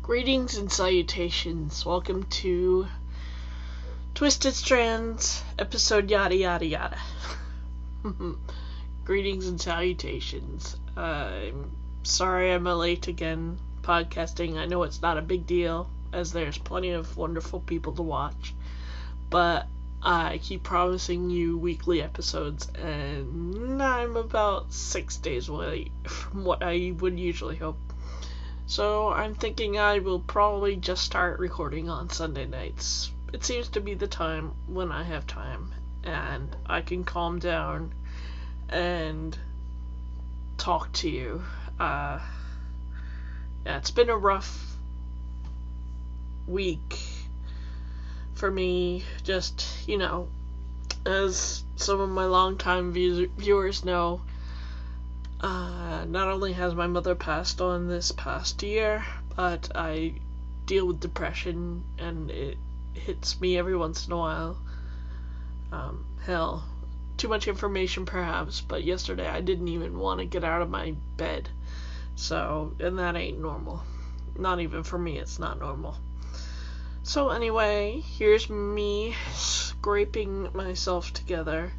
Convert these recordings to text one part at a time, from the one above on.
Greetings and salutations. Welcome to Twisted Strands, episode yada yada yada. Greetings and salutations. I'm sorry I'm late again podcasting. I know it's not a big deal, as there's plenty of wonderful people to watch. But I keep promising you weekly episodes, and I'm about 6 days away from what I would usually hope. So I'm thinking I will probably just start recording on Sunday nights. It seems to be the time when I have time and I can calm down and talk to you. Yeah, it's been a rough week for me, just, as some of my longtime viewers know. Not only has my mother passed on this past year, but I deal with depression, and it hits me every once in a while. Hell, too much information perhaps, but yesterday I didn't even want to get out of my bed. So, and that ain't normal. Not even for me, it's not normal. So anyway, here's me scraping myself together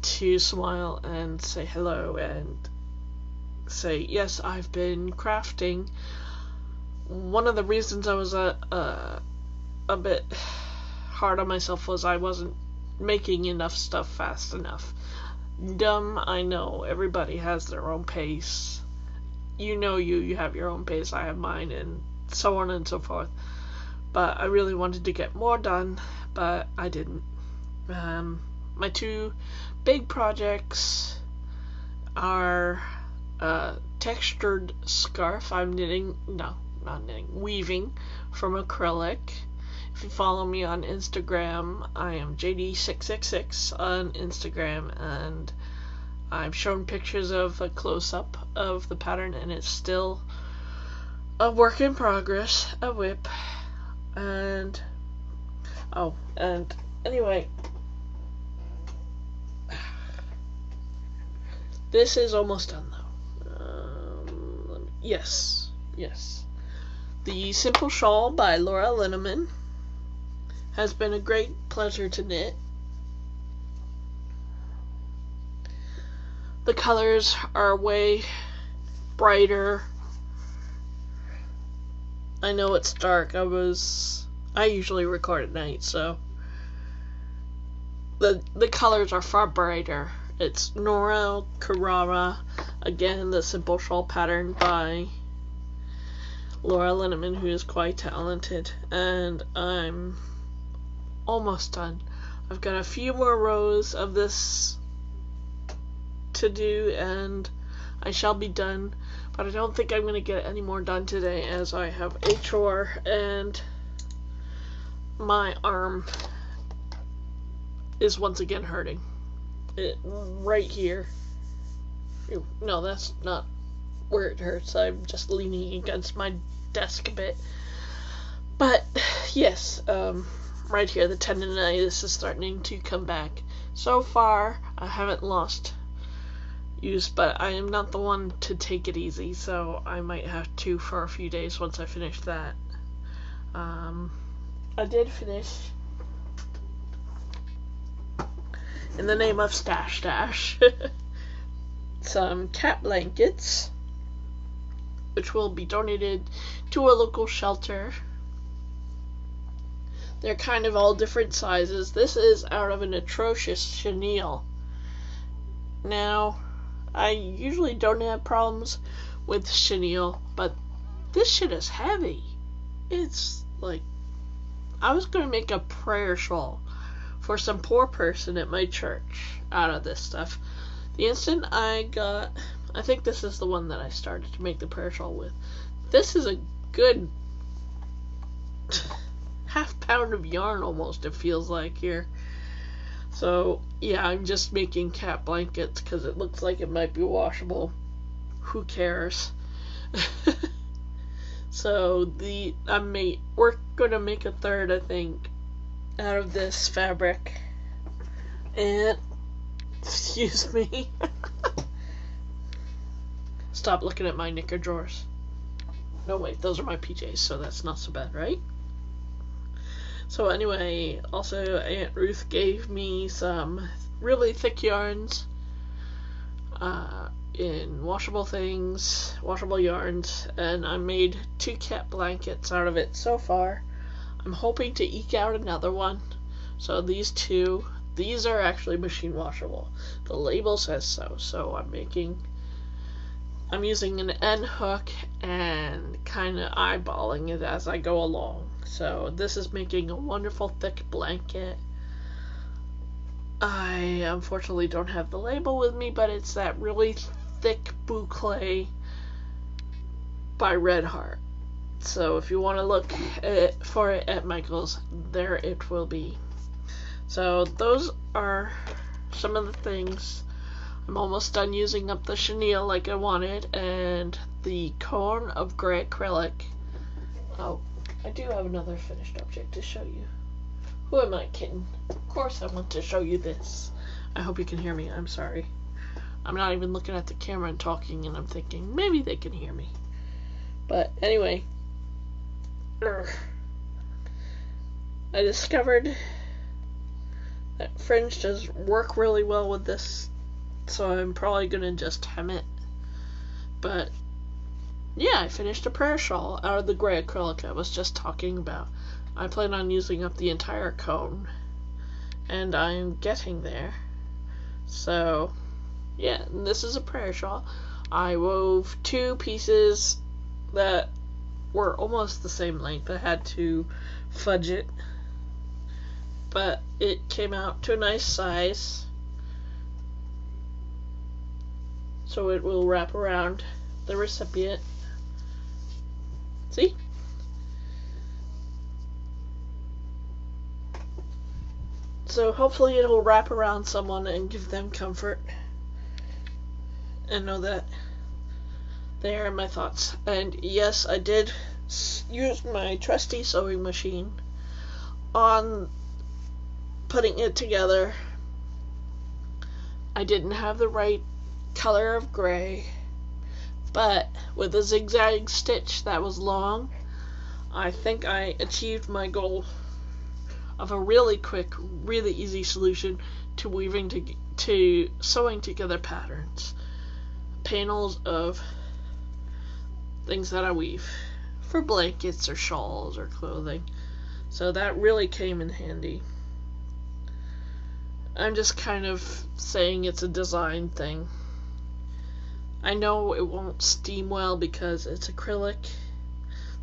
to smile and say hello and say, yes, I've been crafting. One of the reasons I was a bit hard on myself was I wasn't making enough stuff fast enough. Dumb, I know. Everybody has their own pace. You have your own pace, I have mine, and so on and so forth. But I really wanted to get more done, but I didn't. My two big projects are textured scarf. I'm weaving from acrylic. If you follow me on Instagram, I am JD666 on Instagram, and I've shown pictures of a close-up of the pattern, and it's still a work in progress, a whip. And anyway, this is almost done though. Yes. The Simple Shawl by Laura Linneman has been a great pleasure to knit. The colors are way brighter. I know it's dark. I usually record at night, so the colors are far brighter. It's Nora Carrara, again, the Simple Shawl pattern by Laura Linneman, who is quite talented, and I'm almost done. I've got a few more rows of this to do, and I shall be done, but I don't think I'm going to get any more done today, as I have a chore, and my arm is once again hurting. Right here. No, that's not where it hurts. I'm just leaning against my desk a bit. But, yes, right here, the tendonitis is starting to come back. So far, I haven't lost use, but I am not the one to take it easy, so I might have to for a few days once I finish that. I did finish in the name of Stash some cat blankets, which will be donated to a local shelter. They're kind of all different sizes. This is out of an atrocious chenille. Now, I usually don't have problems with chenille, but this shit is heavy. It's like, I was going to make a prayer shawl for some poor person at my church out of this stuff. The instant I think this is the one that I started to make the prayer shawl with. This is a good half pound of yarn almost, it feels like here. So, yeah, I'm just making cat blankets because it looks like it might be washable. Who cares? So, we're going to make a third, I think, out of this fabric. And, excuse me. Stop looking at my knicker drawers. No, wait, those are my PJs, so that's not so bad, right? So anyway, also Aunt Ruth gave me some really thick yarns in washable things, washable yarns, and I made 2 cat blankets out of it so far. I'm hoping to eke out another one. So these are actually machine washable. The label says so, so I'm using an end hook and kind of eyeballing it as I go along. So this is making a wonderful thick blanket. I unfortunately don't have the label with me, but it's that really thick boucle by Red Heart. So if you want to look for it at Michael's, there it will be. So those are some of the things. I'm almost done using up the chenille like I wanted, and the cone of gray acrylic. Oh, I do have another finished object to show you. Who am I kidding? Of course I want to show you this. I hope you can hear me. I'm sorry. I'm not even looking at the camera and talking, and I'm thinking maybe they can hear me. But anyway, I discovered that fringe does work really well with this, so I'm probably gonna just hem it. But yeah, I finished a prayer shawl out of the gray acrylic I was just talking about. I plan on using up the entire cone, and I'm getting there. So yeah, and this is a prayer shawl. I wove 2 pieces that were almost the same length. I had to fudge it, but it came out to a nice size, so it will wrap around the recipient. See? So hopefully it'll wrap around someone and give them comfort and know that they are in my thoughts. And yes, I did use my trusty sewing machine on putting it together. I didn't have the right color of gray, but with a zigzag stitch that was long, I think I achieved my goal of a really quick, really easy solution to to sewing together patterns, panels of things that I weave for blankets or shawls or clothing. So that really came in handy. I'm just kind of saying it's a design thing. I know it won't steam well because it's acrylic.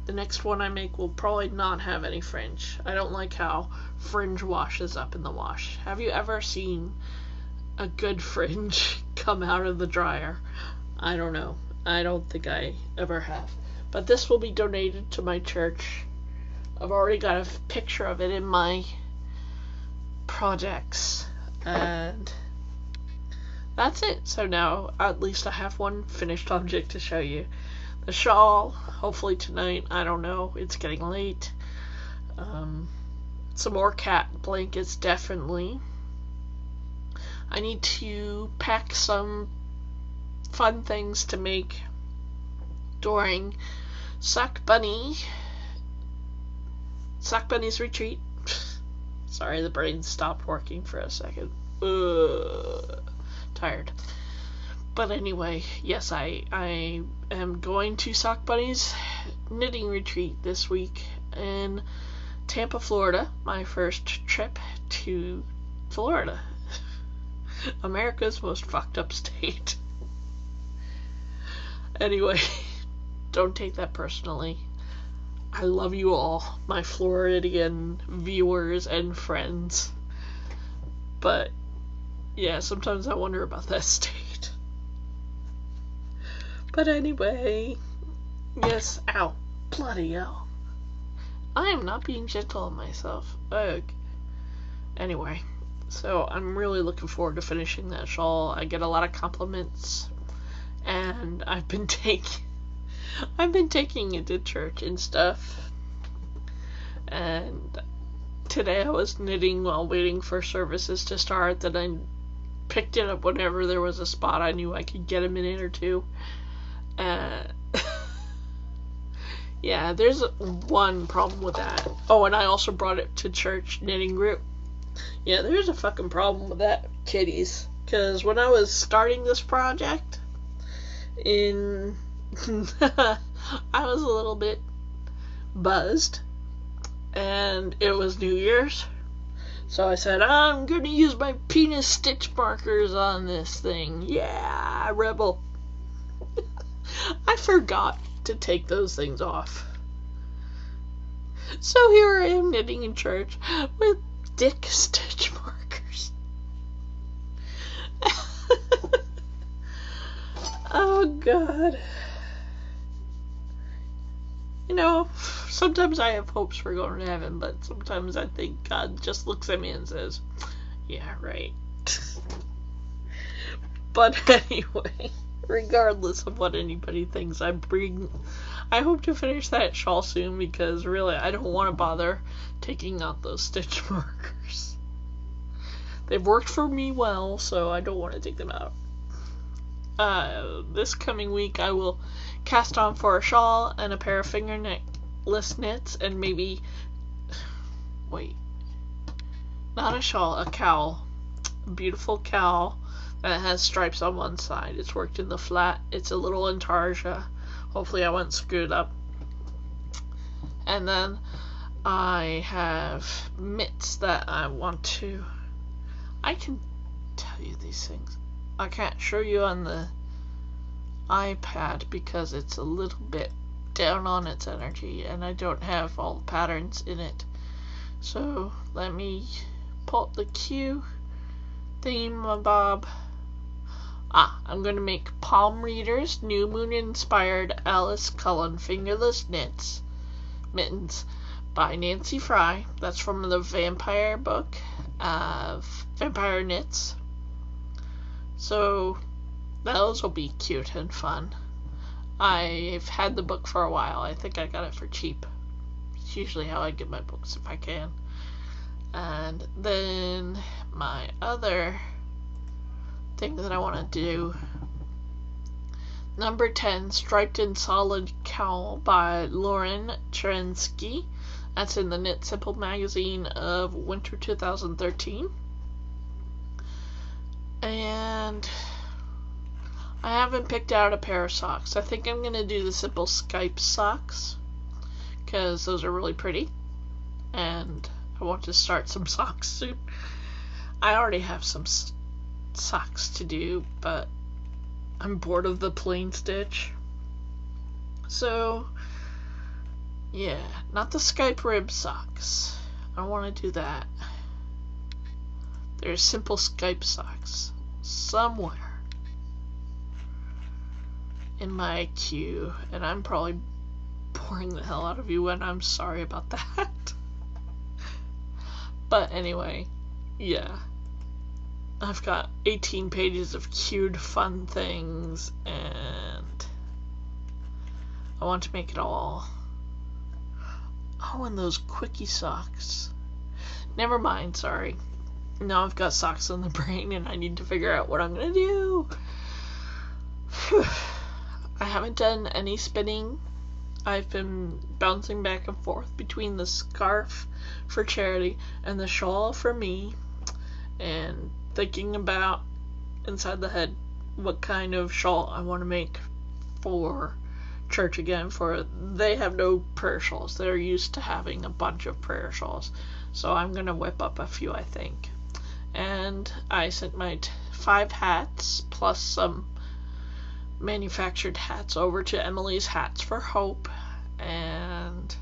The next one I make will probably not have any fringe. I don't like how fringe washes up in the wash. Have you ever seen a good fringe come out of the dryer? I don't know. I don't think I ever have. But this will be donated to my church. I've already got a picture of it in my projects. And that's it. So now at least I have one finished object to show you. The shawl, hopefully tonight, I don't know, it's getting late. Some more cat blankets, definitely. I need to pack some fun things to make during Sock Bunny's retreat. Sorry, the brain stopped working for a second. Tired. But anyway, yes, I am going to Sock Bunny's knitting retreat this week in Tampa, Florida. My first trip to Florida. America's most fucked up state. Anyway, don't take that personally. I love you all, my Floridian viewers and friends. But yeah, sometimes I wonder about that state. But anyway, yes, ow, bloody hell. I am not being gentle on myself. Ugh. Anyway, so I'm really looking forward to finishing that shawl. I get a lot of compliments, and I've been taking it to church and stuff. And today I was knitting while waiting for services to start. Then I picked it up whenever there was a spot I knew I could get a minute or two. Yeah, there's one problem with that. Oh, and I also brought it to church knitting group. Yeah, there's a fucking problem with that, kitties. Because when I was starting this project, I was a little bit buzzed, and it was New Year's. So I said, I'm gonna use my penis stitch markers on this thing. Yeah, rebel. I forgot to take those things off. So here I am knitting in church with dick stitch markers. Oh, God. You know, sometimes I have hopes for going to heaven, but sometimes I think God just looks at me and says, yeah, right. But anyway, regardless of what anybody thinks, I hope to finish that shawl soon, because really I don't want to bother taking out those stitch markers. They've worked for me well, so I don't want to take them out. This coming week I will cast on for a shawl and a pair of fingerless knits, and maybe, not a shawl, a cowl. A beautiful cowl that has stripes on one side. It's worked in the flat. It's a little intarsia. Hopefully I won't screw it up. And then I have mitts that I can tell you these things. I can't show you on the iPad because it's a little bit down on its energy and I don't have all the patterns in it. So let me pull up the cue thingamabob. I'm going to make palm readers, new moon inspired Alice Cullen fingerless mittens by Nancy Fry. That's from the vampire book of Vampire Knits. So those will be cute and fun. I've had the book for a while. I think I got it for cheap. It's usually how I get my books if I can. And then my other thing that I want to do, number 10, Striped and Solid Cowl by Lauren Cherensky. That's in the Knit Simple magazine of winter 2013. And I haven't picked out a pair of socks. I think I'm going to do the Simple Skype socks, because those are really pretty. And I want to start some socks soon. I already have some socks to do, but I'm bored of the plain stitch. So, yeah, not the Skype rib socks. I don't want to do that. There's Simple Skype socks somewhere in my queue, and I'm probably boring the hell out of you, and I'm sorry about that. But anyway, yeah. I've got 18 pages of queued fun things, and I want to make it all. Oh, and those quickie socks. Never mind, sorry. Now I've got socks on the brain, and I need to figure out what I'm gonna do. I haven't done any spinning. I've been bouncing back and forth between the scarf for Charity and the shawl for me, and thinking about inside the head what kind of shawl I want to make for church again. For they have no prayer shawls. They're used to having a bunch of prayer shawls, so I'm gonna whip up a few, I think. And I sent my 5 hats plus some manufactured hats over to Emily's Hats for Hope, and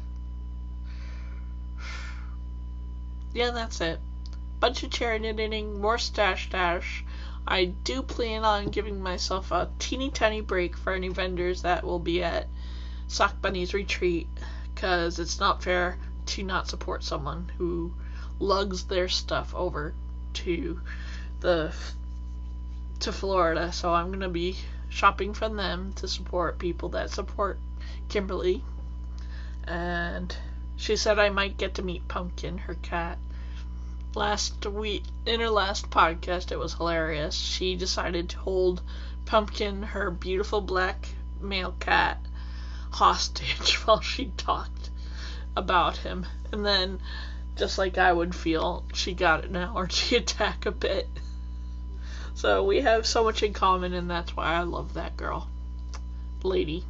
yeah, that's it. Bunch of charity knitting, more stash. I do plan on giving myself a teeny tiny break for any vendors that will be at Sock Bunny's retreat, because it's not fair to not support someone who lugs their stuff over to Florida. So I'm gonna be shopping from them to support people that support Kimberly. And she said I might get to meet Pumpkin, her cat. Last week, in her last podcast, it was hilarious. She decided to hold Pumpkin, her beautiful black male cat, hostage while she talked about him. And then, just like I would feel, she got an allergy attack a bit. So we have so much in common, and that's why I love that girl. Lady.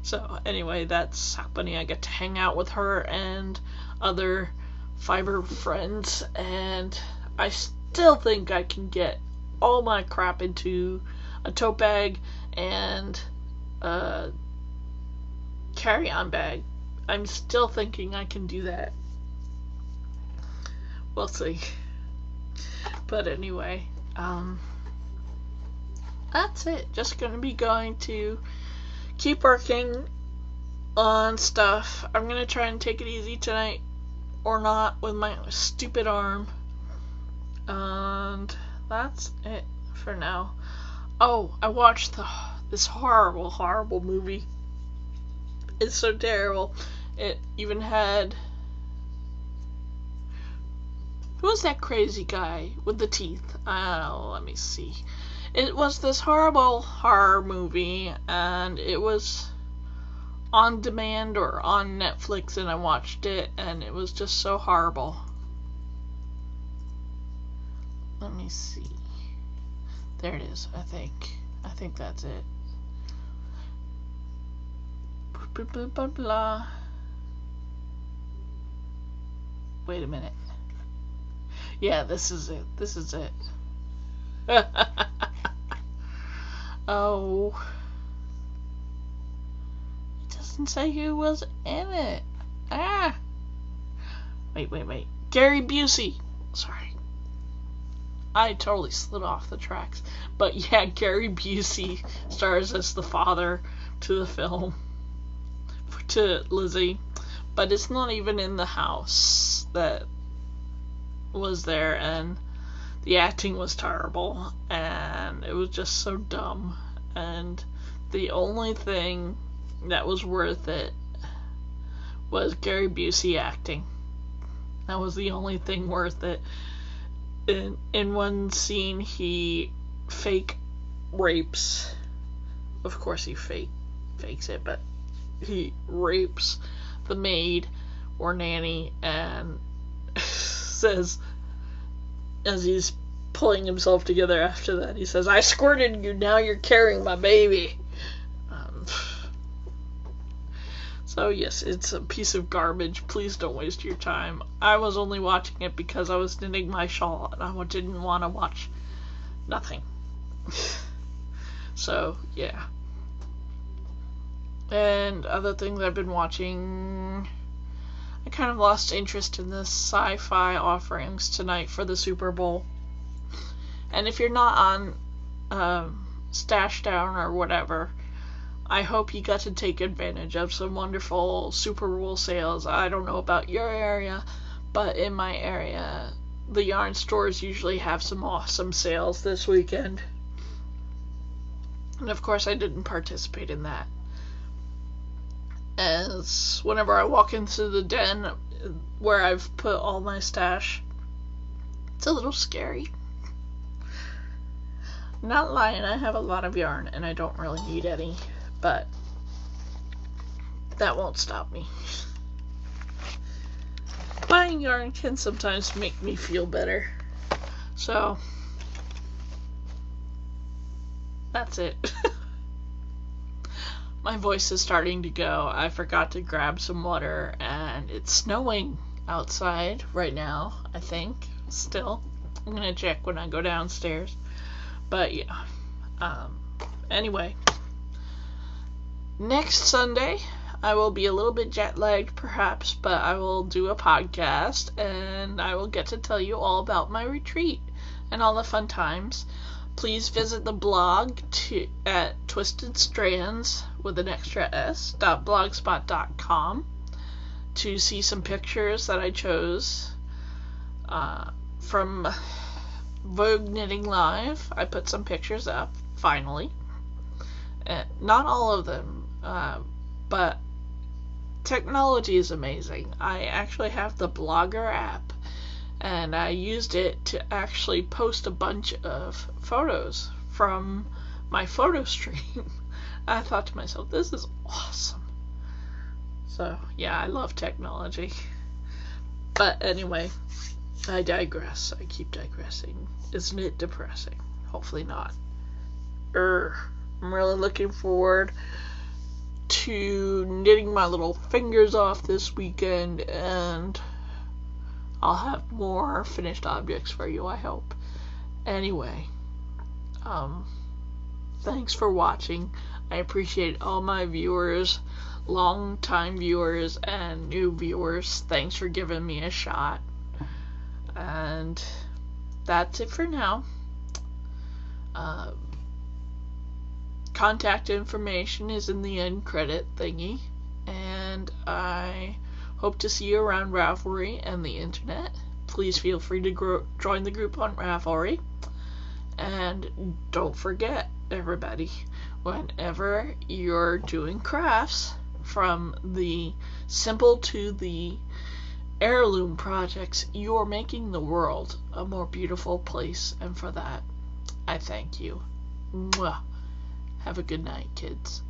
So anyway, that's happening. I get to hang out with her and other fiber friends, and I still think I can get all my crap into a tote bag and a carry-on bag. I'm still thinking I can do that. We'll see. But anyway, that's it. Just gonna be going to keep working on stuff. I'm gonna try and take it easy tonight, or not, with my stupid arm. And that's it for now. Oh, I watched this horrible movie. It's so terrible. It even had... Who was that crazy guy with the teeth? Oh, let me see. It was this horrible horror movie, and it was on demand or on Netflix, and I watched it, and it was just so horrible. Let me see. There it is, I think. I think that's it. Blah, blah, blah, blah. Wait a minute. Yeah, this is it. This is it. Oh. It doesn't say who was in it. Ah. Wait. Gary Busey. Sorry. I totally slid off the tracks. But yeah, Gary Busey stars as the father to the film. To Lizzie. But it's not even in the house that was there, and the acting was terrible, and it was just so dumb, and the only thing that was worth it was Gary Busey acting. That was the only thing worth it. In one scene, he fake rapes. Of course he fakes it, but he rapes the maid or nanny, and says, as he's pulling himself together after that, he says, "I squirted you, now you're carrying my baby." So yes, it's a piece of garbage. Please don't waste your time. I was only watching it because I was knitting my shawl, and I didn't want to watch nothing. So yeah. And other things I've been watching, I kind of lost interest in the sci-fi offerings tonight for the Super Bowl. And if you're not on Stash Down or whatever, I hope you got to take advantage of some wonderful Super Bowl sales. I don't know about your area, but in my area, the yarn stores usually have some awesome sales this weekend. And of course, I didn't participate in that, as whenever I walk into the den where I've put all my stash, it's a little scary. Not lying, I have a lot of yarn and I don't really need any, but that won't stop me. Buying yarn can sometimes make me feel better. So that's it. My voice is starting to go. I forgot to grab some water, and it's snowing outside right now, I think, still. I'm gonna check when I go downstairs. But yeah. Anyway. Next Sunday, I will be a little bit jet-lagged perhaps, but I will do a podcast, and I will get to tell you all about my retreat and all the fun times. Please visit the blog at Twisted Strands with an extra s.blogspot.com to see some pictures that I chose from Vogue Knitting Live. I put some pictures up, finally. Not all of them, but technology is amazing. I actually have the Blogger app, and I used it to actually post a bunch of photos from my photo stream. I thought to myself, this is awesome. So, yeah, I love technology. But anyway, I digress. I keep digressing. Isn't it depressing? Hopefully not. I'm really looking forward to knitting my little fingers off this weekend, and I'll have more finished objects for you, I hope. Anyway, thanks for watching. I appreciate all my viewers, long-time viewers and new viewers. Thanks for giving me a shot. And that's it for now. Contact information is in the end credit thingy, and I hope to see you around Ravelry and the internet. Please feel free to join the group on Ravelry, and don't forget, everybody, whenever you're doing crafts, from the simple to the heirloom projects, you are making the world a more beautiful place, and for that, I thank you. Mwah. Have a good night, kids.